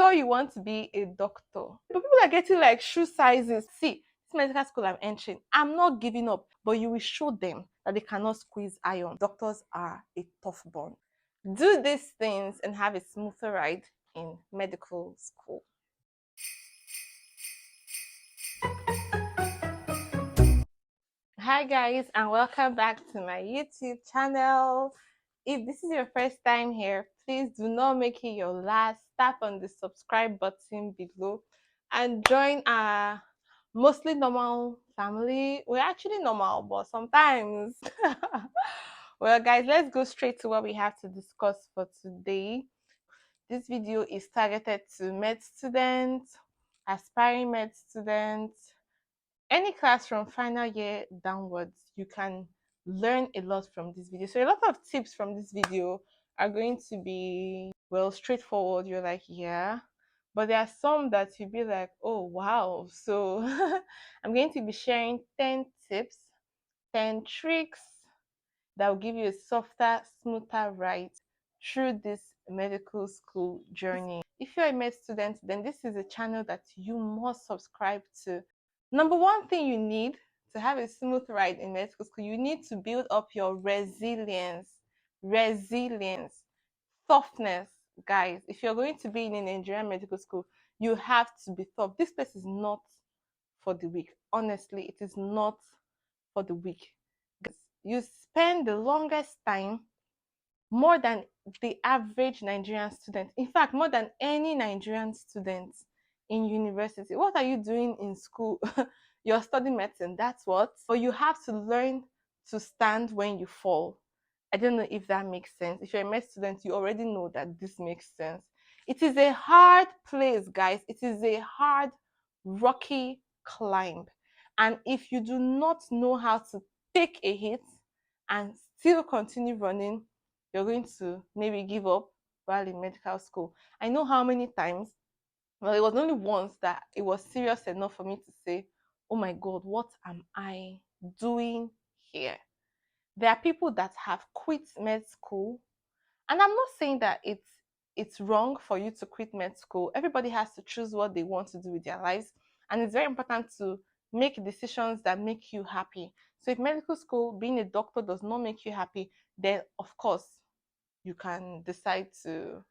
So you want to be a doctor. But people are getting like shoe sizes. See, this medical school I'm entering, I'm not giving up, but you will show them that they cannot squeeze iron. Doctors are a tough bond. Do these things and have a smoother ride in medical school. Hi guys, and welcome back to my YouTube channel. If this is your first time here, please do not make it your last. Tap on the subscribe button below and join our mostly normal family. We're actually normal, but sometimes well guys, let's go straight to what we have to discuss for today. This video is targeted to med students, aspiring med students, any class from final year downwards. You can learn a lot from this video. So a lot of tips from this video are going to be, well, straightforward. You're like, yeah, but there are some that you'll be like, oh wow. So I'm going to be sharing 10 tips, 10 tricks that will give you a softer, smoother ride through this medical school journey. If you're a med student, then this is a channel that you must subscribe to. Number one thing you need to have a smooth ride in medical school, you need to build up your resilience, toughness. Guys, if you're going to be in a Nigerian medical school, you have to be tough. This place is not for the weak. Honestly, it is not for the weak. You spend the longest time, more than the average Nigerian student. In fact, more than any Nigerian student in university. What are you doing in school? You're studying medicine, that's what. But you have to learn to stand when you fall. I don't know if that makes sense. If you're a med student, you already know that this makes sense. It is a hard place, guys. It is a hard, rocky climb. And if you do not know how to take a hit and still continue running, you're going to maybe give up while in medical school. I know how many times, well, it was only once that it was serious enough for me to say, oh my God, what am I doing here? There are people that have quit med school, and I'm not saying that it's wrong for you to quit med school. Everybody has to choose what they want to do with their lives, and it's very important to make decisions that make you happy. So if medical school, being a doctor, does not make you happy, then of course you can decide to,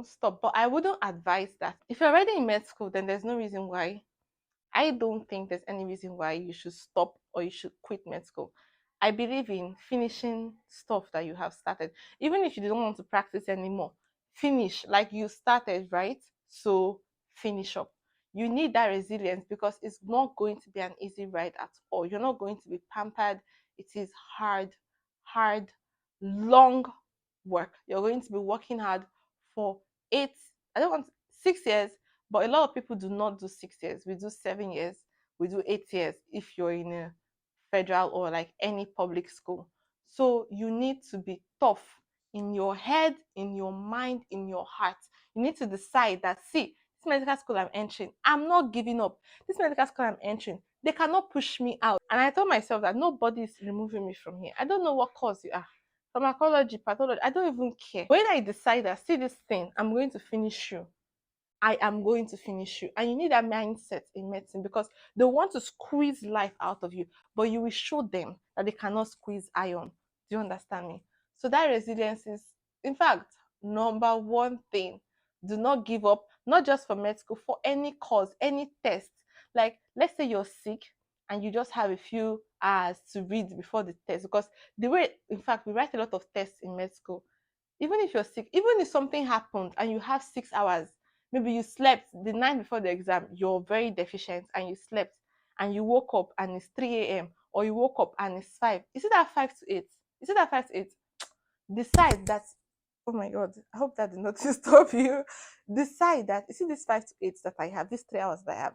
stop. But I wouldn't advise that. If you're already in med school, then there's no reason why. I don't think there's any reason why you should stop or you should quit med school. I believe in finishing stuff that you have started. Even if you don't want to practice anymore, finish like you started, right? So finish up. You need that resilience because it's not going to be an easy ride at all. You're not going to be pampered. It is hard, long work. You're going to be working hard for eight, I don't want 6 years, but a lot of people do not do 6 years. We do 7 years, we do 8 years if you're in a federal or like any public school. So you need to be tough in your head, in your mind, in your heart. You need to decide that, see, this medical school I'm entering, I'm not giving up. This medical school I'm entering, they cannot push me out. And I told myself that nobody is removing me from here. I don't know what course you are. Pharmacology, pathology, I don't even care. When I decide that, see this thing, I'm going to finish you. I am going to finish you. And you need that mindset in medicine because they want to squeeze life out of you, but you will show them that they cannot squeeze iron. Do you understand me? So that resilience is, in fact, number one thing. Do not give up, not just for med school, for any course, any test. Like, let's say you're sick and you just have a few hours to read before the test. Because the way, in fact, we write a lot of tests in med school. Even if you're sick, even if something happened and you have 6 hours, maybe you slept the night before the exam, you're very deficient and you slept and you woke up and it's 3 a.m. or you woke up and it's 5. Is it that 5 to 8? Is it that 5 to 8? Decide that, oh my God, I hope that did not disturb you. Decide that, you see this 5 to 8 that I have, these 3 hours that I have,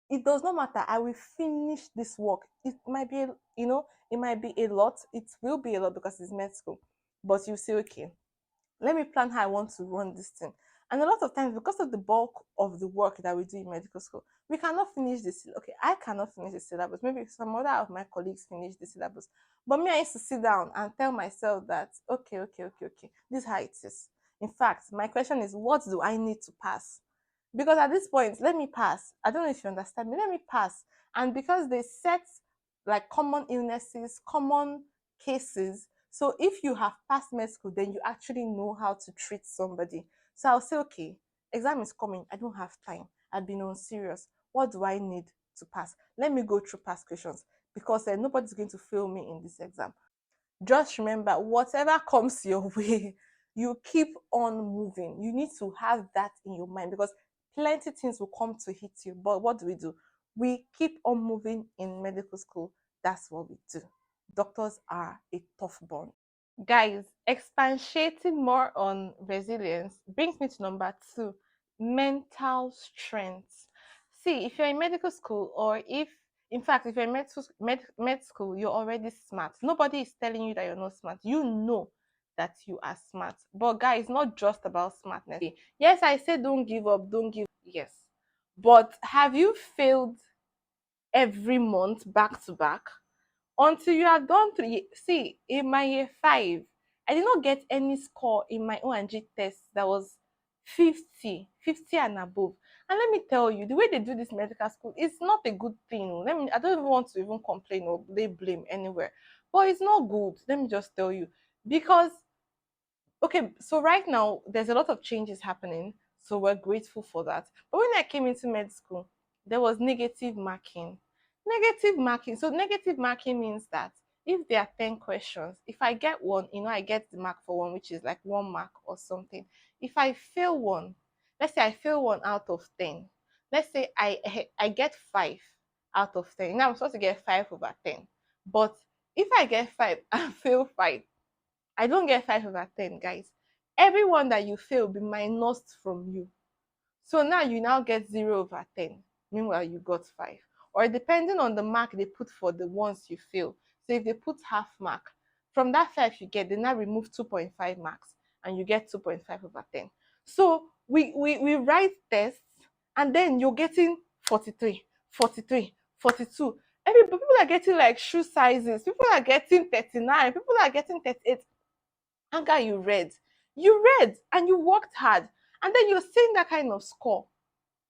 it does not matter. I will finish this work. It might be, it might be a lot. It will be a lot because it's med school. But you say, okay, let me plan how I want to run this thing. And a lot of times, because of the bulk of the work that we do in medical school, we cannot finish this. Okay, I cannot finish the syllabus. Maybe some other of my colleagues finish the syllabus. But me, I used to sit down and tell myself that, okay, this is how it is. In fact, my question is, what do I need to pass? Because at this point, let me pass. I don't know if you understand me. Let me pass. And because they set like common illnesses, common cases. So if you have passed med school, then you actually know how to treat somebody. So I'll say, okay, exam is coming. I don't have time. I've been on serious. What do I need to pass? Let me go through past questions because nobody's going to fail me in this exam. Just remember, whatever comes your way, you keep on moving. You need to have that in your mind because plenty things will come to hit you. But what do? We keep on moving in medical school. That's what we do. Doctors are a tough bunch. Guys, expatiating more on resilience brings me to number two, mental strength. See, if you're in medical school, or if, in fact, if you're in med school, you're already smart. Nobody is telling you that you're not smart. You know that you are smart. But guys, not just about smartness. Yes, I say don't give up, don't give. Yes. But have you failed every month back to back? Until you have done three. See, in my year five, I did not get any score in my O&G test that was 50 and above. And let me tell you, the way they do this medical school, it's not a good thing. I don't even want to even complain or lay blame anywhere, but it's not good. Let me just tell you, because okay, so right now there's a lot of changes happening, so we're grateful for that. But when I came into med school, there was negative marking. Negative marking. So negative marking means that if there are 10 questions, if I get one, I get the mark for one, which is like 1 mark or something. If I fail one, let's say I fail one out of 10. Let's say I get 5 out of 10. Now I'm supposed to get 5/10. But if I get 5 and fail 5, I don't get 5/10, guys. Everyone that you fail will be minused from you. So now you now get 0/10. Meanwhile, you got 5. Or depending on the mark they put for the ones you fail. So if they put half mark, from that 5 you get, they now remove 2.5 marks and you get 2.5/10. So we write tests and then you're getting 43, 43, 42. People are getting like shoe sizes. People are getting 39. People are getting 38. And guy, you read and you worked hard, and then you're seeing that kind of score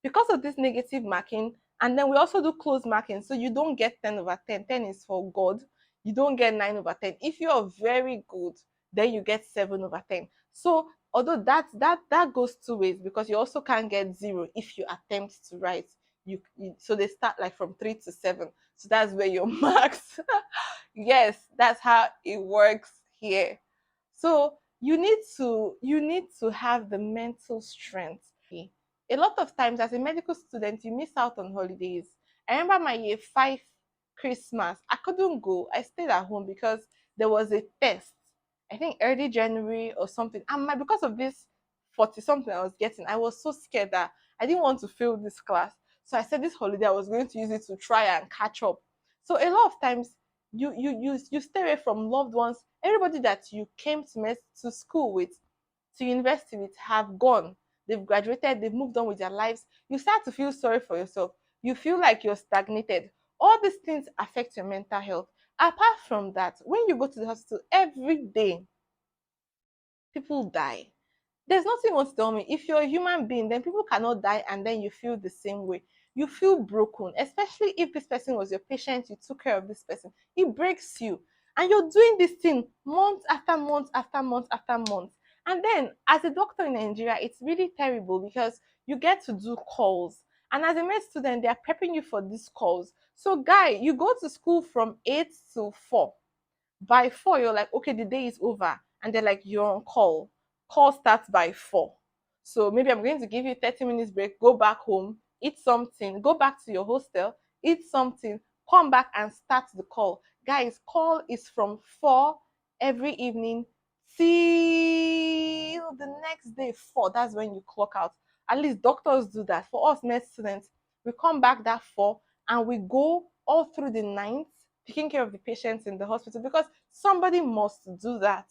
because of this negative marking. And then we also do close marking, so you don't get 10/10. 10 is for God. You don't get 9/10. If you're very good, then you get 7/10. So although that goes two ways, because you also can't get 0 if you attempt to write. So they start like from 3 to 7, so that's where your marks. Yes, that's how it works here. So you need to have the mental strength. A lot of times as a medical student, you miss out on holidays. I remember my year five Christmas. I couldn't go. I stayed at home because there was a test. I think early January or something. And because of this 40 something I was getting, I was so scared that I didn't want to fail this class. So I said this holiday I was going to use it to try and catch up. So a lot of times you stay away from loved ones. Everybody that you came to school with, to university with, have gone. They've graduated, they've moved on with their lives. You start to feel sorry for yourself. You feel like you're stagnated. All these things affect your mental health. Apart from that, when you go to the hospital every day, people die. There's nothing you want to tell me. If you're a human being, then people cannot die and then you feel the same way. You feel broken, especially if this person was your patient, you took care of this person. It breaks you. And you're doing this thing month after month after month after month. And then, as a doctor in Nigeria, it's really terrible because you get to do calls. And as a med student, they are prepping you for these calls. So, guy, you go to school from 8 to 4. By 4, you're like, okay, the day is over. And they're like, you're on call. Call starts by 4. So maybe I'm going to give you 30 minutes break, go back home, eat something, go back to your hostel, eat something, come back and start the call. Guys, call is from 4 every evening till the next day 4. That's when you clock out. At least doctors do that. For us med students, we come back that 4 and we go all through the night taking care of the patients in the hospital because somebody must do that.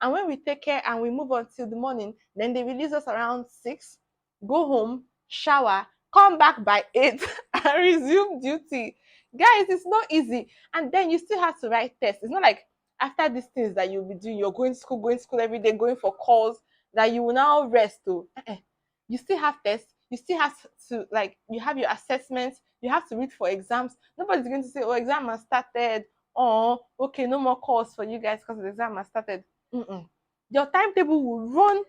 And when we take care and we move on till the morning, then they release us around 6, go home, shower, come back by 8 and resume duty. Guys, it's not easy. And then you still have to write tests. It's not like after these things that you'll be doing, you're going to school every day, going for calls. that you will now rest to. You still have tests, you still have to, like, you have your assessments, you have to read for exams. Nobody's going to say, oh, exam has started, or okay, no more course for you guys because the exam has started. Mm-mm. Your timetable will run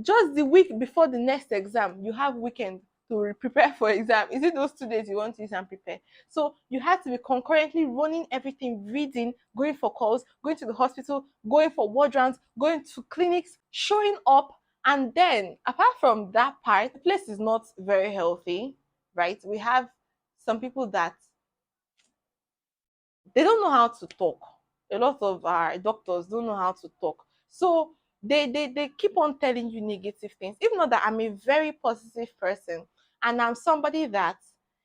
just the week before the next exam. You have weekend to prepare for exam. Is it those 2 days you want to use and prepare? So you have to be concurrently running everything, reading, going for calls, going to the hospital, going for ward rounds, going to clinics, showing up. And then apart from that part, the place is not very healthy, right? We have some people that they don't know how to talk. A lot of our doctors don't know how to talk. So they keep on telling you negative things. Even though that I'm a very positive person and I'm somebody that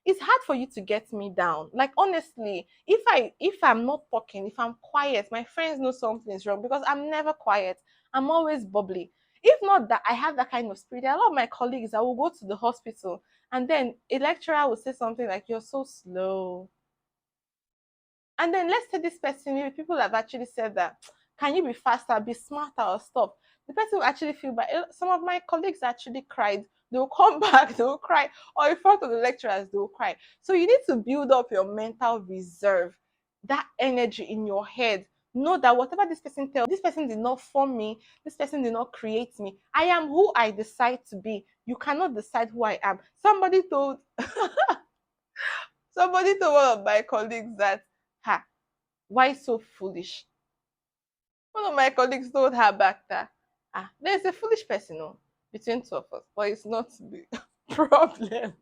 it's hard for you to get me down. Like honestly, if I'm not talking, if I'm quiet, my friends know something's wrong because I'm never quiet. I'm always bubbly. If not that I have that kind of spirit, a lot of my colleagues I will go to the hospital and then a lecturer will say something like, "You're so slow." And then let's say this person, maybe people have actually said that, can you be faster, be smarter, or stop? The person will actually feel bad. Some of my colleagues actually cried. They'll come back, they'll cry, or in front of the lecturers, they'll cry. So you need to build up your mental reserve, that energy in your head. Know that whatever this person tells, this person did not form me, this person did not create me. I am who I decide to be. You cannot decide who I am. Somebody told one of my colleagues that, ha, why so foolish? One of my colleagues told her back that, there's a foolish person, oh, between two of us, but it's not the problem.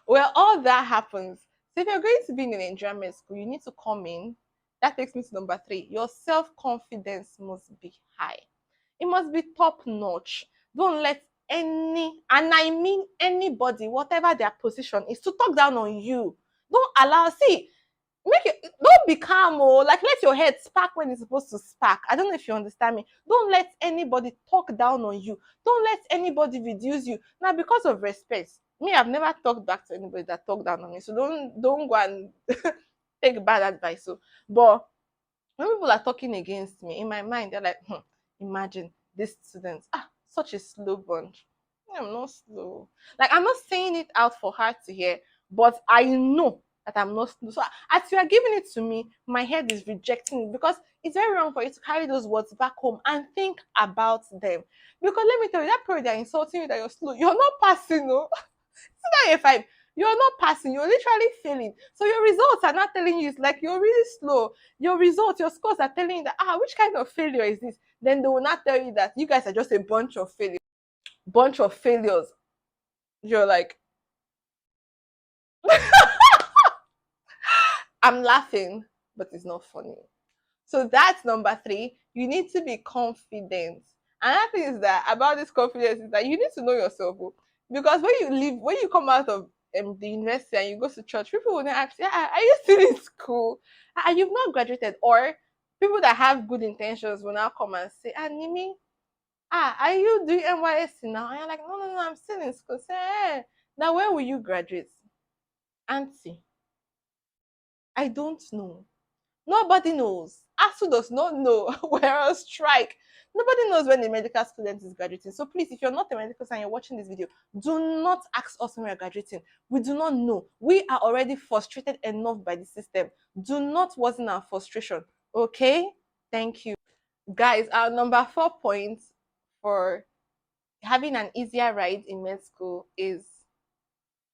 Well, all that happens. So if you're going to be in an enjoyment school, you need to come in. That takes me to number 3. Your self-confidence must be high. It must be top notch. Don't let any, and I mean anybody, whatever their position is, to talk down on you. Don't allow, see, make it, don't be calm, oh, like let your head spark when it's supposed to spark. I don't know if you understand me. Don't let anybody talk down on you. Don't let anybody reduce you. Now, because of respect, me, I've never talked back to anybody that talked down on me. So don't go and take bad advice. So, but when people are talking against me, in my mind, they're like, imagine this student, such a slow bunch. I'm not slow. Like, I'm not saying it out for her to hear, but I know that I'm not slow. So, as you are giving it to me, my head is rejecting it because it's very wrong for you to carry those words back home and think about them. Because let me tell you, that period they're insulting you that you're slow, you're not passing, no. It's not a 5. You're not passing, you're literally failing. So your results are not telling you it's like you're really slow. Your results, your scores are telling you that which kind of failure is this? Then they will not tell you that you guys are just a bunch of failures. Bunch of failures. You're like, I'm laughing, but it's not funny. So that's number 3. You need to be confident. Another thing is that about this confidence is that you need to know yourself. Oh. Because when you leave, when you come out of the university and you go to church, people will not ask you, are you still in school? You've not graduated. Or people that have good intentions will now come and say, Nimi, are you doing NYSC now? And you're like, no, no, no, I'm still in school. Say, now when will you graduate? Auntie, I don't know. Nobody knows. ASU does not know. We're on strike. Nobody knows when a medical student is graduating. So please, if you're not a medical student and you're watching this video, do not ask us when we're graduating. We do not know. We are already frustrated enough by the system. Do not worsen our frustration. Okay? Thank you. Guys, our number 4 point for having an easier ride in med school is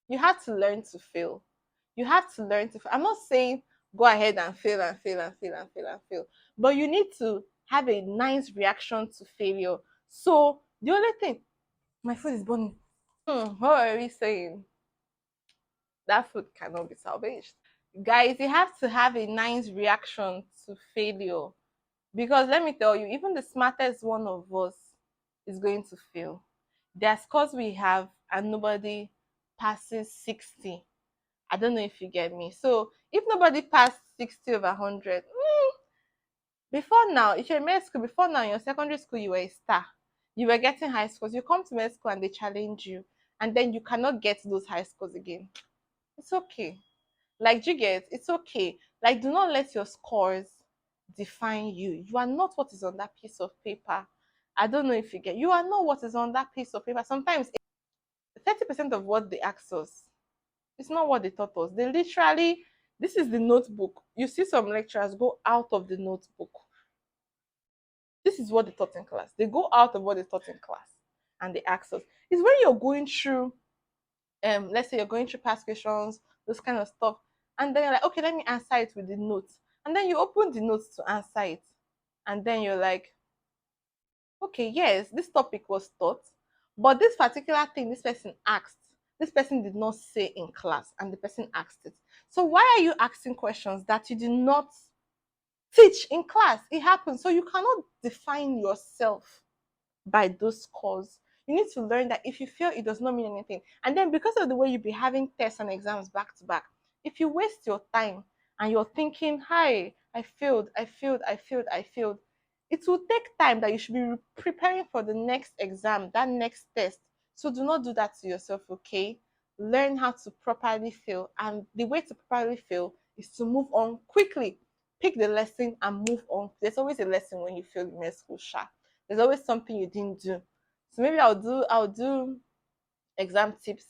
you have to learn to fail. You have to learn to fail. I'm not saying go ahead and fail and fail and fail and fail and fail, but you need to have a nice reaction to failure. So the only thing, my food is burning. What are we saying? That food cannot be salvaged. Guys, you have to have a nice reaction to failure. Because let me tell you, even the smartest one of us is going to fail. There are scores we have and nobody passes 60. I don't know if you get me. So if nobody passed 60 over 100, before now, if you're in med school, before now in your secondary school, you were a star. You were getting high scores. You come to med school and they challenge you, and then you cannot get those high scores again. It's okay. Like, do you get? It's okay. Like, do not let your scores define you. You are not what is on that piece of paper. I don't know if you get. You are not what is on that piece of paper. Sometimes 30% of what they ask us, it's not what they taught us. They literally, this is the notebook. You see some lecturers go out of the notebook. This is what they taught in class. They go out of what they taught in class and they ask us. It's when you're going through, let's say you're going through past questions, those kind of stuff, and then you're like, okay, let me answer it with the notes. And then you open the notes to answer it. And then you're like, okay, yes, this topic was taught, but this particular thing this person asked, this person did not say in class, and the person asked it. So why are you asking questions that you did not teach in class? It happens. So you cannot define yourself by those scores. You need to learn that if you fail, it does not mean anything. And then because of the way you be having tests and exams back to back, if you waste your time and you're thinking, hi, I failed, I failed, I failed, I failed, it will take time that you should be preparing for the next exam, that next test. So do not do that to yourself, okay? Learn how to properly fail. And the way to properly fail is to move on quickly. Pick the lesson and move on. There's always a lesson when you fail in med school, sha. There's always something you didn't do. So maybe I'll do exam tips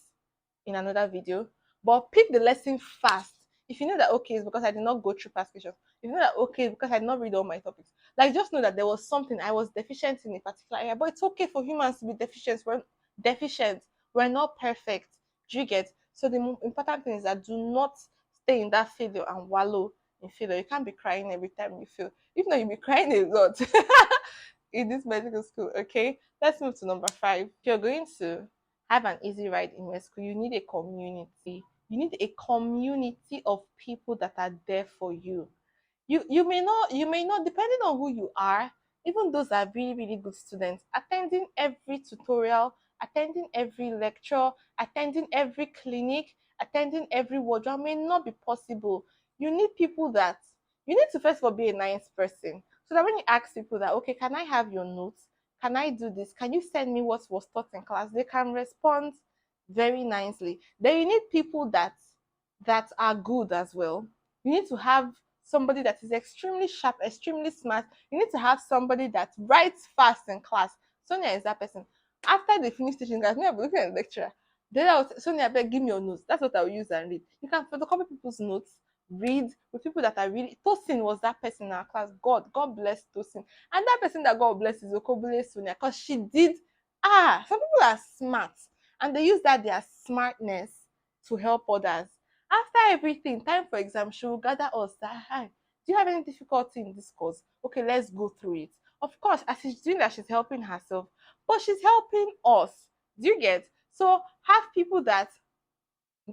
in another video. But pick the lesson fast. If you know that okay, it's because I did not go through past questions. If you know that okay, it's because I did not read all my topics. Like just know that there was something I was deficient in a particular area. But it's okay for humans to be deficient. We're deficient. We're not perfect. Do you get? So the important thing is that do not stay in that failure and wallow in failure. You can't be crying every time you fail. If not, you'll be crying a lot. In this medical school. Okay, let's move to number 5. If you're going to have an easy ride in med school, you need a community. You need a community of people that are there for you. You may not depending on who you are, even those are really really good students, attending every tutorial, attending every lecture, attending every clinic, attending every wardrobe may not be possible. You need people that you need to first of all be a nice person, so that when you ask people that okay, can I have your notes, can I do this, can you send me what was taught in class, they can respond very nicely. Then you need people that are good as well. You need to have somebody that is extremely sharp, extremely smart. You need to have somebody that writes fast in class. Sonia is that person. After they finish teaching class, me, I'll be looking at the lecturer. Then I'll say, Sonia, beg, give me your notes. That's what I'll use and read. You can photocopy people's notes, read with people that are really. Tosin was that person in our class. God bless Tosin. And that person that God bless is Okobule Sonia, because she did. Some people are smart and they use that their smartness to help others. After everything, time for exam, she will gather us that, hi, do you have any difficulty in this course? Okay, let's go through it. Of course, as she's doing that, she's helping herself, but she's helping us. Do you get? So have people that,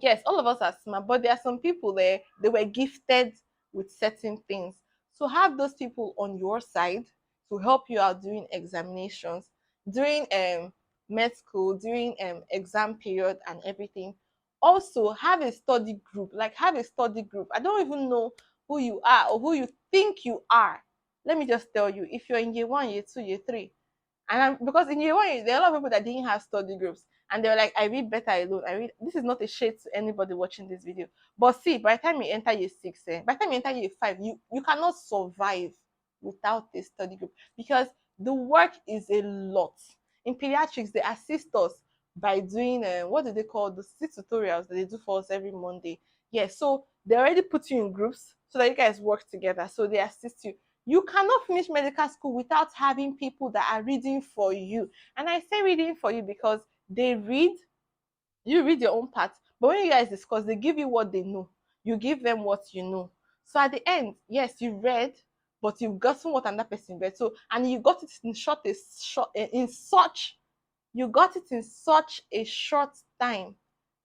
yes, all of us are smart, but there are some people there, they were gifted with certain things. So have those people on your side to help you out during examinations, during med school, during exam period and everything. Also have a study group, like have a study group. I don't even know who you are or who you think you are. Let me just tell you, if you're in year 1, year 2, year 3, because in year 1 there are a lot of people that didn't have study groups, and they were like, I read better alone. I read. This is not a shade to anybody watching this video, but see, by the time you enter year 6, by the time you enter year 5, you cannot survive without a study group, because the work is a lot. In pediatrics, they assist us by doing what do they call the 6 tutorials that they do for us every Monday. Yeah, so they already put you in groups so that you guys work together, so they assist you. You cannot finish medical school without having people that are reading for you. And I say reading for you because they read, you read your own part, but when you guys discuss, they give you what they know. You give them what you know. So at the end, yes, you read, but you've gotten what another person read. So, and you got it in such, you got it in such a short time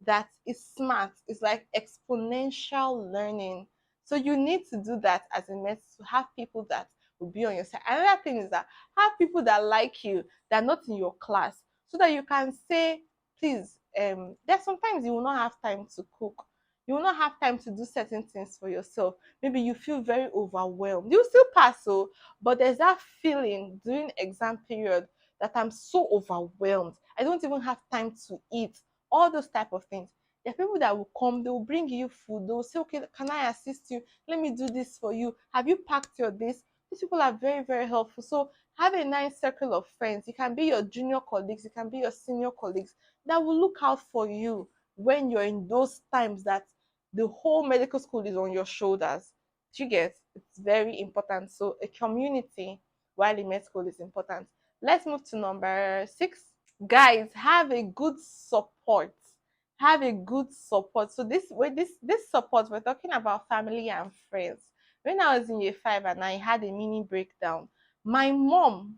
that is smart. It's like exponential learning. So you need to do that as a med, to have people that will be on your side. Another thing is that have people that like you, that are not in your class, so that you can say, please, there's sometimes you will not have time to cook. You will not have time to do certain things for yourself. Maybe you feel very overwhelmed. You still pass, so, but there's that feeling during exam period that I'm so overwhelmed. I don't even have time to eat. All those type of things. There are people that will come, they will bring you food, they will say, okay, can I assist you? Let me do this for you. Have you packed your this? These people are very, very helpful. So Have a nice circle of friends. It can be your junior colleagues, it can be your senior colleagues that will look out for you when you're in those times that the whole medical school is on your shoulders. Do you get? It's very important. So a community while in med school is important. Let's move to number 6. Guys, have a good support. Have a good support. So this support, we're talking about family and friends. When I was in year 5 and I had a mini breakdown, my mom,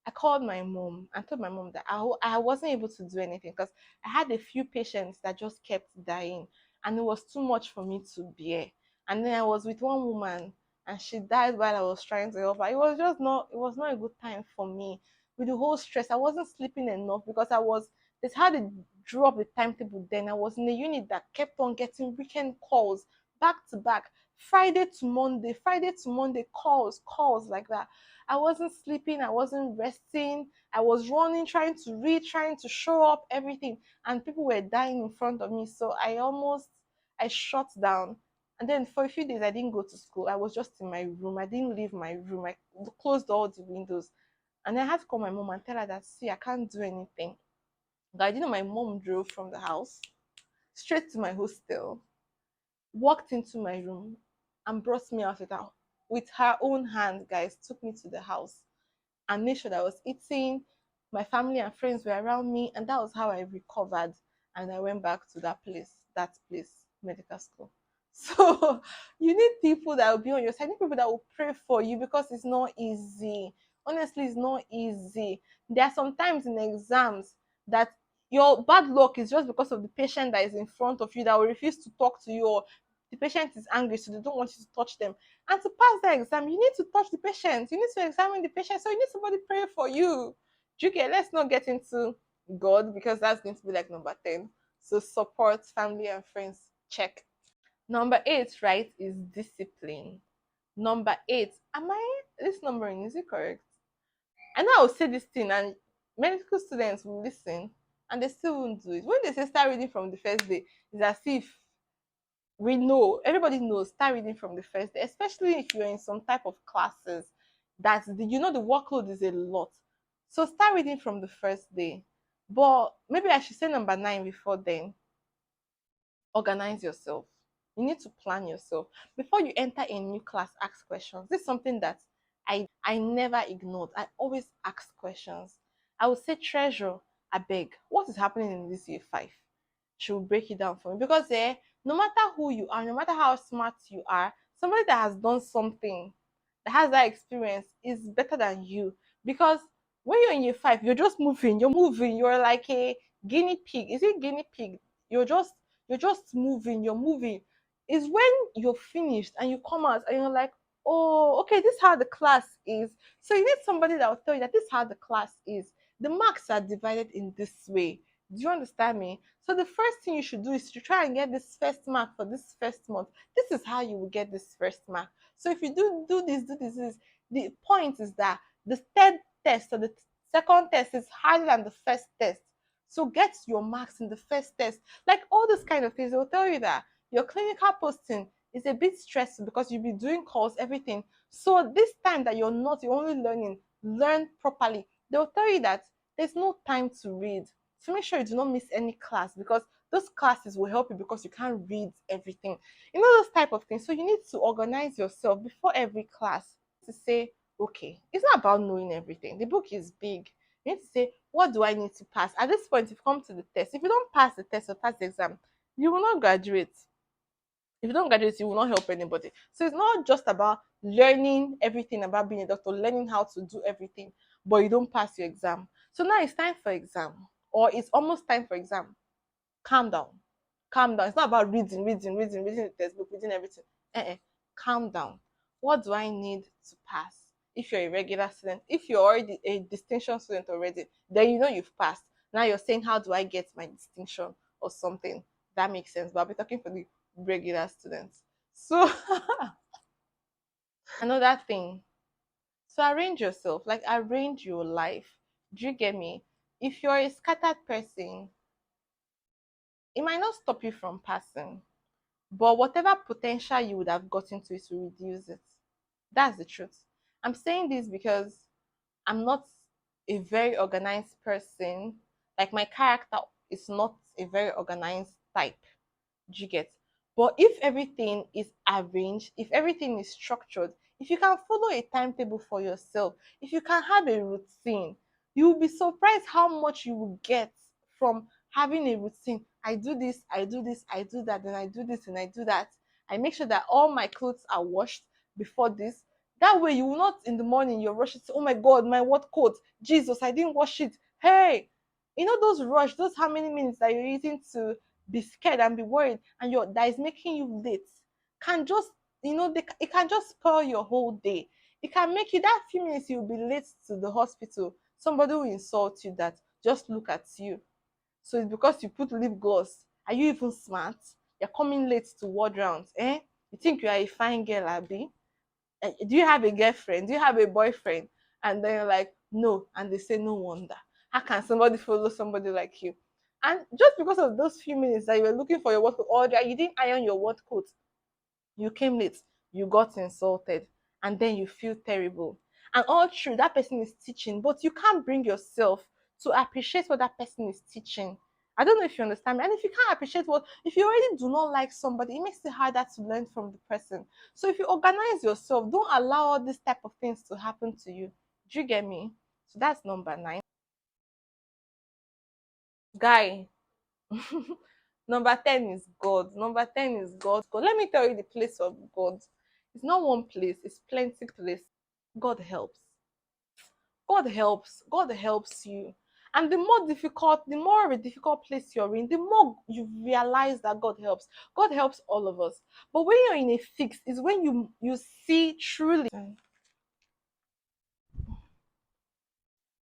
I called my mom and told my mom that I wasn't able to do anything because I had a few patients that just kept dying and it was too much for me to bear. And then I was with one woman and she died while I was trying to help her. It was not a good time for me. With the whole stress, I wasn't sleeping enough because it's how they drew up the timetable then. I was in a unit that kept on getting weekend calls back to back, Friday to Monday, calls like that. I wasn't sleeping, I wasn't resting, I was running, trying to read, trying to show up, everything. And people were dying in front of me. So I shut down. And then for a few days, I didn't go to school. I was just in my room. I didn't leave my room. I closed all the windows. And I had to call my mom and tell her that, see, I can't do anything. But I didn't know my mom drove from the house straight to my hostel, walked into my room, and brought me out with her own hand, guys, took me to the house and made sure that I was eating. My family and friends were around me, and that was how I recovered. And I went back to that place, medical school. So you need people that will be on your side. You need people that will pray for you because it's not easy. Honestly, it's not easy. There are sometimes in exams that your bad luck is just because of the patient that is in front of you that will refuse to talk to you, or the patient is angry, so they don't want you to touch them. And to pass the exam, you need to touch the patient. You need to examine the patient. So you need somebody pray for you. Okay, let's not get into God because that's going to be like number 10. So support family and friends. Check. Number 8, right, is discipline. Number 8. Am I this numbering? Is it correct? I know I'll say this thing and medical students will listen and they still won't do it. When they say start reading from the first day, it's as if we know, everybody knows, start reading from the first day, especially if you're in some type of classes the workload is a lot. So start reading from the first day. But maybe I should say number 9 before then. Organize yourself. You need to plan yourself before you enter a new class. Ask questions. This is something that I never ignored. I always ask questions. I would say, treasure, I beg, what is happening in this year 5? She will break it down for me because no matter who you are, no matter how smart you are, somebody that has done something, that has that experience, is better than you. Because when you're in year 5, you're moving, you're like a guinea pig. Is it guinea pig? You're just moving, you're moving. Is when you're finished and you come out and you're like, oh, okay, this is how the class is. So you need somebody that will tell you that this is how the class is. The marks are divided in this way. Do you understand me? So the first thing you should do is to try and get this first mark for this first month. This is how you will get this first mark. So if you do this, the point is that the third test or the second test is harder than the first test. So get your marks in the first test. Like all those kind of things, they'll tell you that your clinical posting is a bit stressful because you'll be doing calls, everything. So this time that you're only learning, learn properly. They'll tell you that there's no time to read. So make sure you do not miss any class because those classes will help you because you can't read everything. You know those type of things. So you need to organize yourself before every class to say, okay, it's not about knowing everything. The book is big. You need to say, what do I need to pass? At this point, if you come to the test, if you don't pass the test or pass the exam, you will not graduate. If you don't graduate, you will not help anybody. So it's not just about learning everything about being a doctor, learning how to do everything, but you don't pass your exam. So now it's time for exam, or it's almost time for exam. Calm down. Calm down. It's not about reading the textbook, reading everything. Uh-uh. Calm down. What do I need to pass? If you're a regular student, if you're already a distinction student already, then you know you've passed. Now you're saying, how do I get my distinction or something? That makes sense. But I'll be talking for the regular students. So another thing. So arrange yourself, like arrange your life. Do you get me? If you're a scattered person, it might not stop you from passing. But whatever potential you would have gotten to it will reduce it. That's the truth. I'm saying this because I'm not a very organized person. Like my character is not a very organized type. Do you get? But if everything is arranged, if everything is structured, if you can follow a timetable for yourself, if you can have a routine, you will be surprised how much you will get from having a routine. I do this, I do this, I do that, then I do this and I do that. I make sure that all my clothes are washed before this. That way, you will not in the morning you're rushing to, oh my God, my what coat? Jesus, I didn't wash it. Hey, you know those rush, those how many minutes that you're using to be scared and be worried, and your that is making you late, can just, it can just spoil your whole day. It can make you that few minutes you'll be late to the hospital. Somebody will insult you that just look at you. So it's because you put lip gloss. Are you even smart? You're coming late to ward rounds, eh? You think you are a fine girl, Abby? Do you have a girlfriend? Do you have a boyfriend? And then you're like, no. And they say, no wonder. How can somebody follow somebody like you? And just because of those few minutes that you were looking for your work order, you didn't iron your work coat, you came late, you got insulted, and then you feel terrible. And all true, that person is teaching, but you can't bring yourself to appreciate what that person is teaching. I don't know if you understand me. And if you can't appreciate if you already do not like somebody, it makes it harder to learn from the person. So if you organize yourself, don't allow all these type of things to happen to you. Do you get me? So that's number 9. Guy, number 10 is God. Number 10 is God. God. Let me tell you the place of God. It's not one place, it's plenty place. God helps. God helps. God helps you. And the more of a difficult place you're in, the more you realize that God helps. God helps all of us. But when you're in a fix, is when you see truly.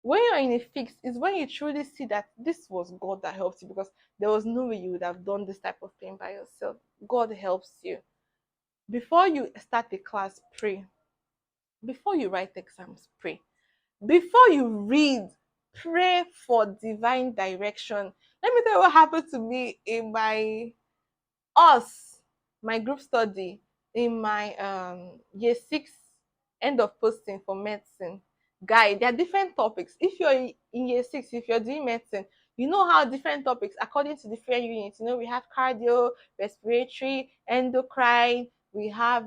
When you're in a fix, is when you truly see that this was God that helped you, because there was no way you would have done this type of thing by yourself. God helps you. Before you start the class, pray. Before you write exams, pray. Before you read, pray for divine direction. Let me tell you what happened to me in us my group study in my year 6 end of posting for medicine. Guy, there are different topics. If you're in year 6, if you're doing medicine, you know how different topics according to different units. We have cardio, respiratory, endocrine, we have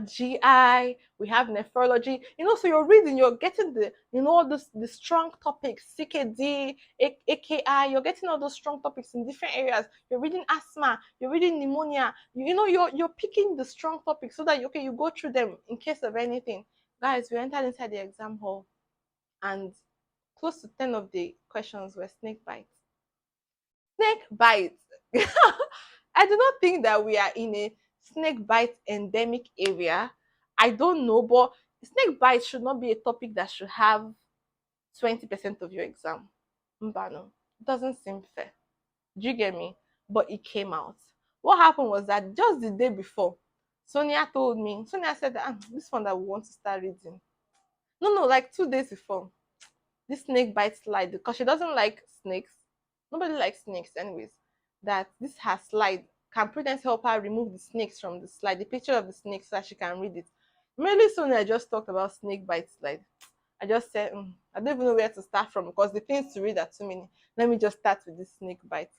GI, we have nephrology. So you're reading, you're getting all the strong topics, CKD, AKI, you're getting all those strong topics in different areas. You're reading asthma, you're reading pneumonia. You're picking the strong topics so that you go through them in case of anything. Guys, we entered inside the exam hall, and close to 10 of the questions were snake bites. Snake bites. I do not think that we are in a snake bite endemic area. I don't know, but snake bite should not be a topic that should have 20% of your exam. Mbano. It doesn't seem fair. Do you get me? But it came out. What happened was that just the day before, Sonia said that this one that we want to start reading. No, like 2 days before. This snake bite slide, because she doesn't like snakes. Nobody likes snakes, anyways. That this her slide, can Prudence help her remove the snakes from the slide, the picture of the snake, so that she can read it? Mainly soon I just talked about snake bite slide. I just said, I don't even know where to start from, because the things to read are too many. Let me just start with this snake bite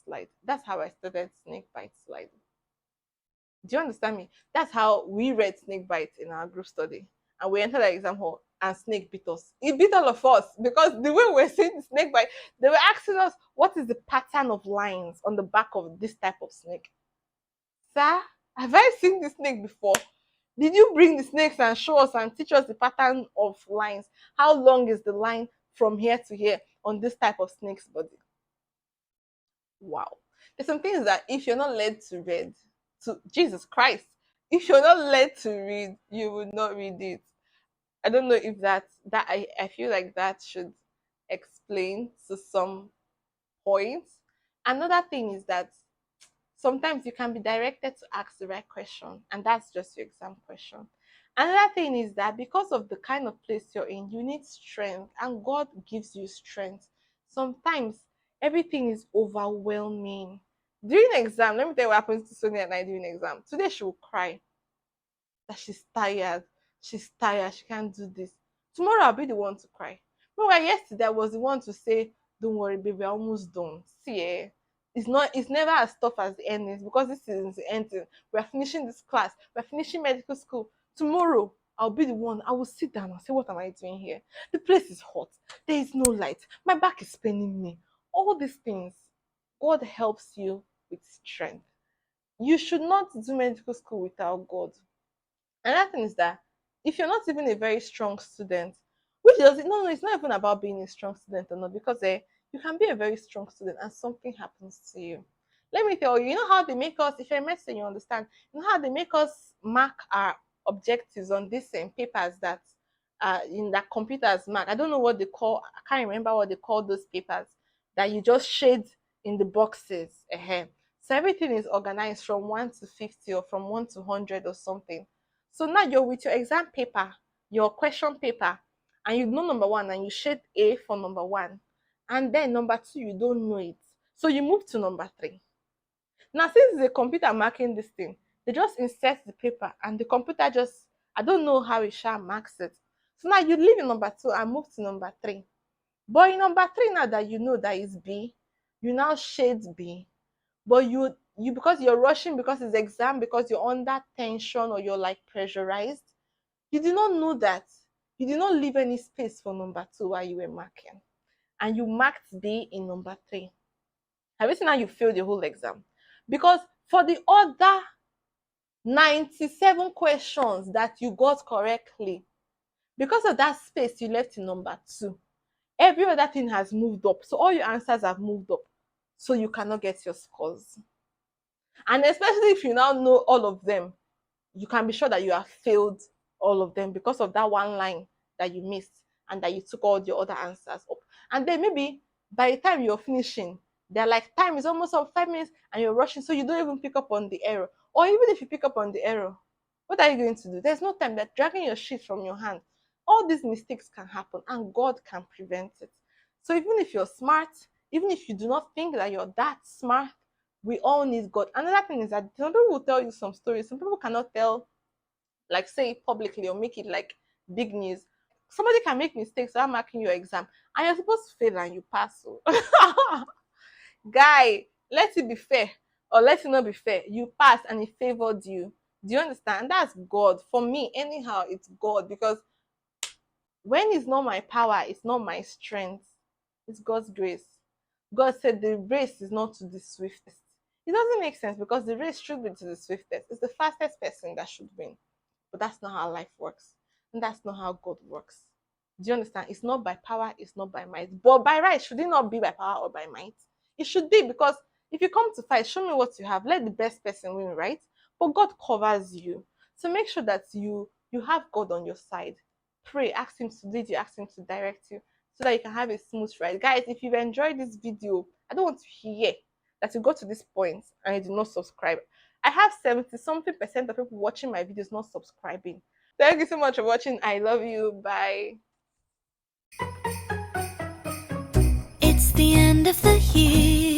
slide. That's how I started snake bite slide. Do you understand me? That's how we read snake bite in our group study. And we entered the exam hall, and snake bit us. It bit all of us, because the way we're seeing the snake bite, they were asking us, what is the pattern of lines on the back of this type of snake? Sir, have I seen the snake before? Did you bring the snakes and show us and teach us the pattern of lines? How long is the line from here to here on this type of snake's body? Wow. There's some things that if you're not led to read, to Jesus Christ, if you're not led to read, you will not read it. I don't know if I feel like that should explain to some points. Another thing is that sometimes you can be directed to ask the right question, and that's just your exam question. Another thing is that because of the kind of place you're in, you need strength, and God gives you strength. Sometimes everything is overwhelming. During exam, let me tell you what happens to Sonia and I during exam. Today she will cry that she's tired. she's tired, she can't do this. Tomorrow I'll be the one to cry. Meanwhile, yesterday I was the one to say, don't worry, baby, we're almost done. See, it's never as tough as the endings, because this is the ending. We're finishing this class, we're finishing medical school. Tomorrow I'll be the one. I will sit down and say, what am I doing here? The place is hot. There is no light. My back is paining me. All these things. God helps you with strength. You should not do medical school without God. Another thing is that if you're not even a very strong student, which does it, no, it's not even about being a strong student or not, because you can be a very strong student and something happens to you. Let me tell you, you know how they make us, if you're a medicine, you understand, you know how they make us mark our objectives on these papers that in that computers mark. I don't know what they call, I can't remember what they call those papers that you just shade in the boxes. So everything is organized from 1 to 50 or from 1 to 100 or something. So now you're with your exam paper, your question paper, and you know number one, and you shade A for number one. And then number two, you don't know it. So you move to number three. Now, since it's a computer marking this thing, they just insert the paper and the computer just, I don't know how it shall marks it. So now you leave in number two and move to number three. But in number three, now that you know that is B, you now shade B. But you because you're rushing, because it's exam, because you're under tension or you're like pressurized, you did not know that. You did not leave any space for number two while you were marking. And you marked B in number three. Have you seen how you failed the whole exam? Because for the other 97 questions that you got correctly, because of that space you left in number two, every other thing has moved up. So all your answers have moved up. So you cannot get your scores. And especially if you now know all of them, you can be sure that you have failed all of them because of that one line that you missed and that you took all your other answers up. And then maybe by the time you're finishing, they're like, time is almost up, 5 minutes, and you're rushing, so you don't even pick up on the error. Or even if you pick up on the error, what are you going to do? There's no time. They're dragging your sheet from your hand. All these mistakes can happen, and God can prevent it. So even if you're smart, even if you do not think that you're that smart, we all need God. Another thing is that some people will tell you some stories. Some people cannot tell, like, say it publicly or make it like big news. Somebody can make mistakes while marking your exam, and you're supposed to fail and you pass. So. Guy, let it be fair, or let it not be fair. You passed and it favored you. Do you understand? And that's God. For me, anyhow, it's God, because when it's not my power, it's not my strength, it's God's grace. God said the race is not to the swiftest. It doesn't make sense, because the race should be to the swiftest. It's the fastest person that should win. But that's not how life works. And that's not how God works. Do you understand? It's not by power, it's not by might. But by right, should it not be by power or by might? It should be, because if you come to fight, show me what you have. Let the best person win, right? But God covers you. So make sure that you have God on your side. Pray, ask him to lead you, ask him to direct you, so that you can have a smooth ride. Guys, if you've enjoyed this video, I don't want to hear that you go to this point and you do not subscribe. I have 70 something percent of people watching my videos not subscribing. Thank you so much for watching. I love you. Bye. It's the end of the year.